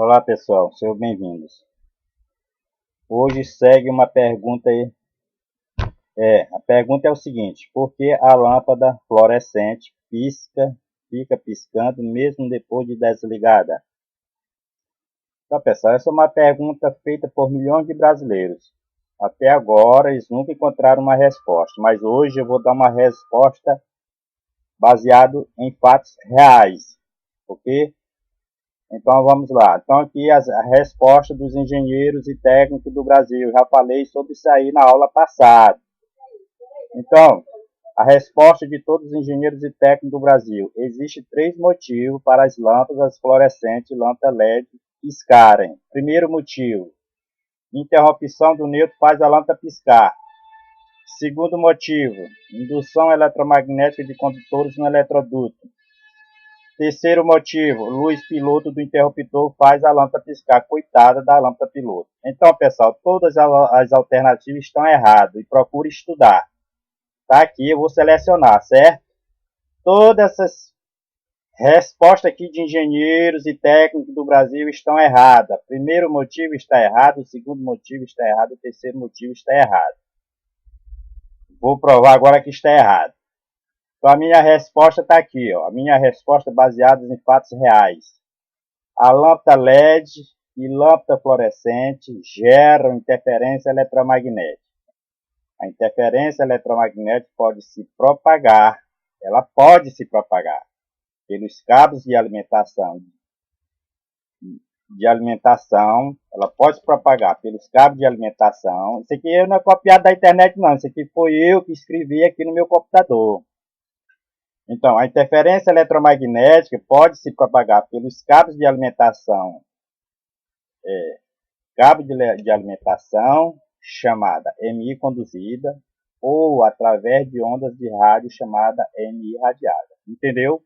Olá pessoal, sejam bem-vindos. Hoje segue uma pergunta aí. A pergunta é o seguinte: por que a lâmpada fluorescente fica piscando mesmo depois de desligada? Então, pessoal, essa é uma pergunta feita por milhões de brasileiros. Até agora eles nunca encontraram uma resposta, mas hoje eu vou dar uma resposta baseada em fatos reais, ok? Então vamos lá. Então aqui a resposta dos engenheiros e técnicos do Brasil. Já falei sobre isso aí na aula passada. Então, a resposta de todos os engenheiros e técnicos do Brasil. Existem três motivos para as lâmpadas fluorescentes e lâmpada LED piscarem. Primeiro motivo, interrupção do neutro faz a lâmpada piscar. Segundo motivo, indução eletromagnética de condutores no eletroduto. Terceiro motivo, luz piloto do interruptor faz a lâmpada piscar. Coitada da lâmpada piloto. Então, pessoal, todas as alternativas estão erradas e procure estudar. Tá aqui, eu vou selecionar, certo? Todas essas respostas aqui de engenheiros e técnicos do Brasil estão erradas. O primeiro motivo está errado, o segundo motivo está errado, o terceiro motivo está errado. Vou provar agora que está errado. Então, a minha resposta está aqui, ó. A minha resposta baseada em fatos reais. A lâmpada LED e lâmpada fluorescente geram interferência eletromagnética. A interferência eletromagnética pode se propagar, ela pode se propagar pelos cabos de alimentação. Ela pode se propagar pelos cabos de alimentação. Isso aqui não é copiado da internet, não. Isso aqui foi eu que escrevi aqui no meu computador. Então, a interferência eletromagnética pode se propagar pelos cabos de alimentação. Cabo de alimentação, chamada MI conduzida, ou através de ondas de rádio, chamada MI radiada. Entendeu?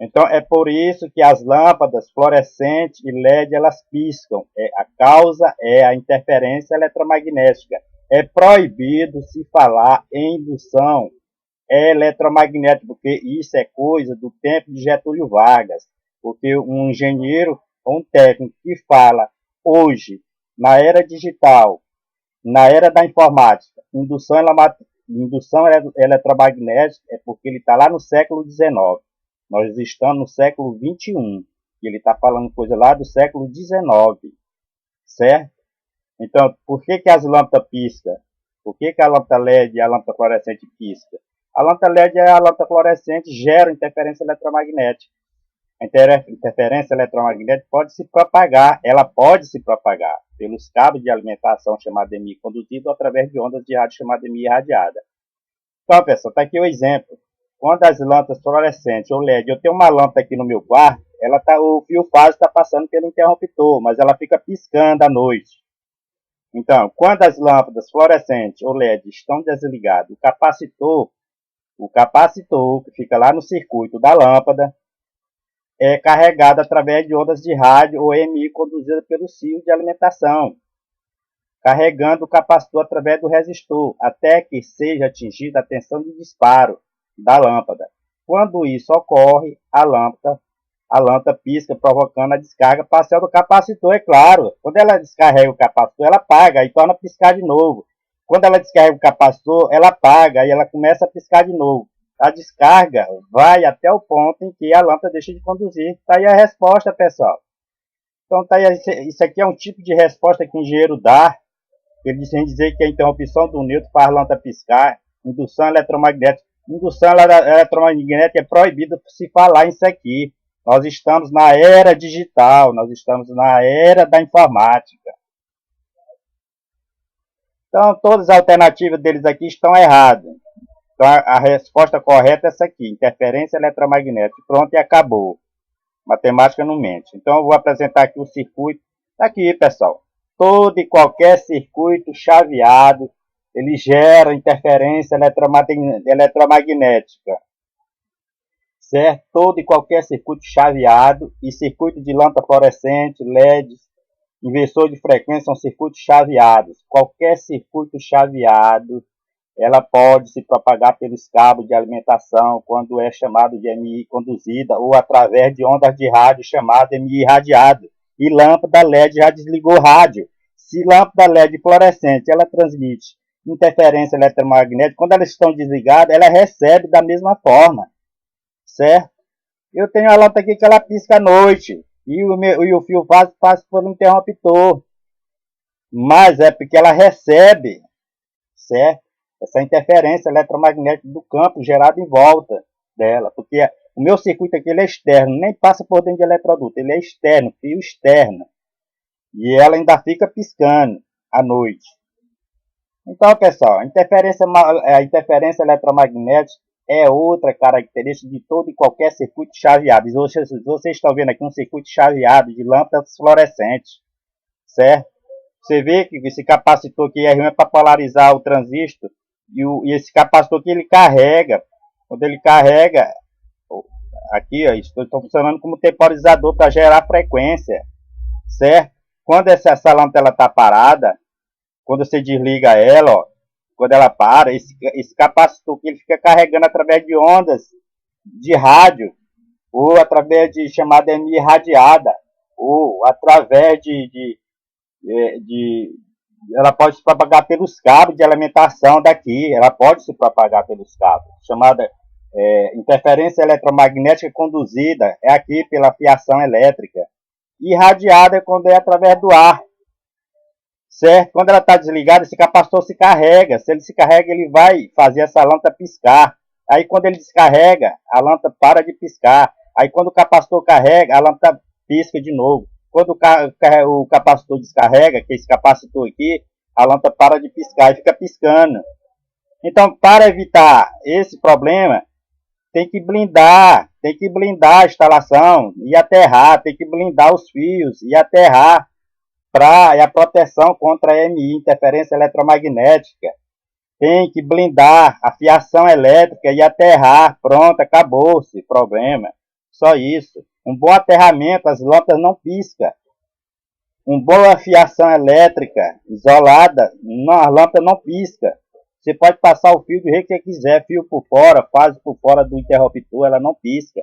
Então, é por isso que as lâmpadas fluorescentes e LED, elas piscam. A causa é a interferência eletromagnética. É proibido se falar em indução eletromagnética, porque isso é coisa do tempo de Getúlio Vargas. Porque um engenheiro ou um técnico que fala hoje, na era digital, na era da informática, indução eletromagnética, é porque ele está lá no século XIX. Nós estamos no século XXI. E ele está falando coisa lá do século XIX. Certo? Então, por que as lâmpadas piscam? Por que a lâmpada LED e a lâmpada fluorescente piscam? A lâmpada LED e a lâmpada fluorescente geram interferência eletromagnética. A interferência eletromagnética pode se propagar, ela pode se propagar pelos cabos de alimentação chamada EMI conduzido ou através de ondas de rádio chamada EMI irradiada. Então, pessoal, está aqui o exemplo. Quando as lâmpadas fluorescentes ou LED, eu tenho uma lâmpada aqui no meu quarto, o fio fase está passando pelo interruptor, mas ela fica piscando à noite. Então, quando as lâmpadas fluorescentes ou LED estão desligadas, o capacitor que fica lá no circuito da lâmpada, é carregado através de ondas de rádio ou EMI conduzida pelo fio de alimentação, carregando o capacitor através do resistor, até que seja atingida a tensão de disparo da lâmpada. Quando isso ocorre, a lâmpada pisca, provocando a descarga parcial do capacitor, é claro. Quando ela descarrega o capacitor, ela apaga e torna a piscar de novo. Quando ela descarrega o capacitor, ela apaga e ela começa a piscar de novo. A descarga vai até o ponto em que a lâmpada deixa de conduzir. Está aí a resposta, pessoal. Então, tá aí, isso aqui é um tipo de resposta que o engenheiro dá. Ele diz dizer que a interrupção do neutro faz a lâmpada piscar. Indução eletromagnética. Indução eletromagnética é proibida por se falar isso aqui. Nós estamos na era digital, nós estamos na era da informática. Então, todas as alternativas deles aqui estão erradas. Então, a resposta correta é essa aqui, interferência eletromagnética. Pronto, e acabou. Matemática não mente. Então, eu vou apresentar aqui o circuito. Está aqui, pessoal. Todo e qualquer circuito chaveado, ele gera interferência eletromagnética. Certo? Todo e qualquer circuito chaveado e circuito de lâmpada fluorescente, LED, inversor de frequência são circuitos chaveados. Qualquer circuito chaveado, ela pode se propagar pelos cabos de alimentação quando é chamado de MI conduzida ou através de ondas de rádio chamada MI irradiado. E lâmpada LED já desligou rádio. Se lâmpada LED fluorescente, ela transmite interferência eletromagnética, quando elas estão desligadas, ela recebe da mesma forma, certo? Eu tenho a lâmpada aqui que ela pisca à noite, e o fio passa por um interruptor, mas é porque ela recebe, certo? Essa interferência eletromagnética do campo gerado em volta dela, porque o meu circuito aqui ele é externo, nem passa por dentro de eletroduto, ele é externo, fio externo, e ela ainda fica piscando à noite. Então, pessoal, a interferência eletromagnética é outra característica de todo e qualquer circuito chaveado. Vocês estão vendo aqui um circuito chaveado de lâmpadas fluorescentes, certo? Você vê que esse capacitor aqui é para polarizar o transistor, e esse capacitor aqui ele carrega. Quando ele carrega, aqui ó, estou funcionando como temporizador para gerar frequência, certo? Quando essa lâmpada está parada, quando você desliga ela, ó, quando ela para, esse capacitor aqui, ele fica carregando através de ondas de rádio, ou através de chamada EMI radiada, ou através ela pode se propagar pelos cabos de alimentação daqui, ela pode se propagar pelos cabos, chamada interferência eletromagnética conduzida, é aqui pela fiação elétrica, e radiada quando é através do ar, certo? Quando ela está desligada, esse capacitor se carrega, se ele se carrega, ele vai fazer essa lâmpada piscar, aí quando ele descarrega, a lâmpada para de piscar, aí quando o capacitor carrega, a lâmpada pisca de novo. Quando o capacitor descarrega, que é esse capacitor aqui, a lâmpada para de piscar e fica piscando. Então, para evitar esse problema, tem que blindar a instalação e aterrar, tem que blindar os fios e aterrar para a proteção contra a EMI, interferência eletromagnética. Tem que blindar a fiação elétrica e aterrar. Pronto, acabou-se o problema. Só isso. Um bom aterramento, as lâmpadas não piscam. Uma boa fiação elétrica isolada, a lâmpada não pisca. Você pode passar o fio do jeito que você quiser, fio por fora, fase por fora do interruptor, ela não pisca.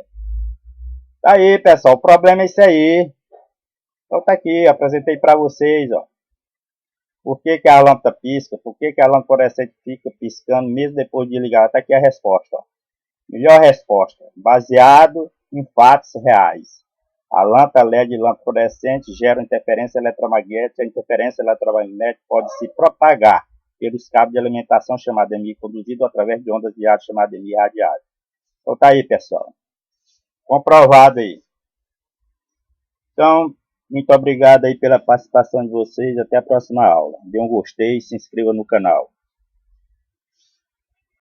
Tá aí, pessoal, o problema é isso aí. Então tá aqui, apresentei para vocês, ó. Por que a lâmpada pisca? Por que a lâmpada fluorescente fica piscando mesmo depois de ligar? Tá aqui a resposta, ó. Melhor resposta, baseado em fatos reais. A lâmpada LED e lâmpada fluorescente geram interferência eletromagnética. A interferência eletromagnética pode se propagar pelos cabos de alimentação chamada EMI conduzido através de ondas de ar chamada EMI radiada. Então tá aí, pessoal. Comprovado aí. Então, muito obrigado aí pela participação de vocês. Até a próxima aula. Dê um gostei e se inscreva no canal.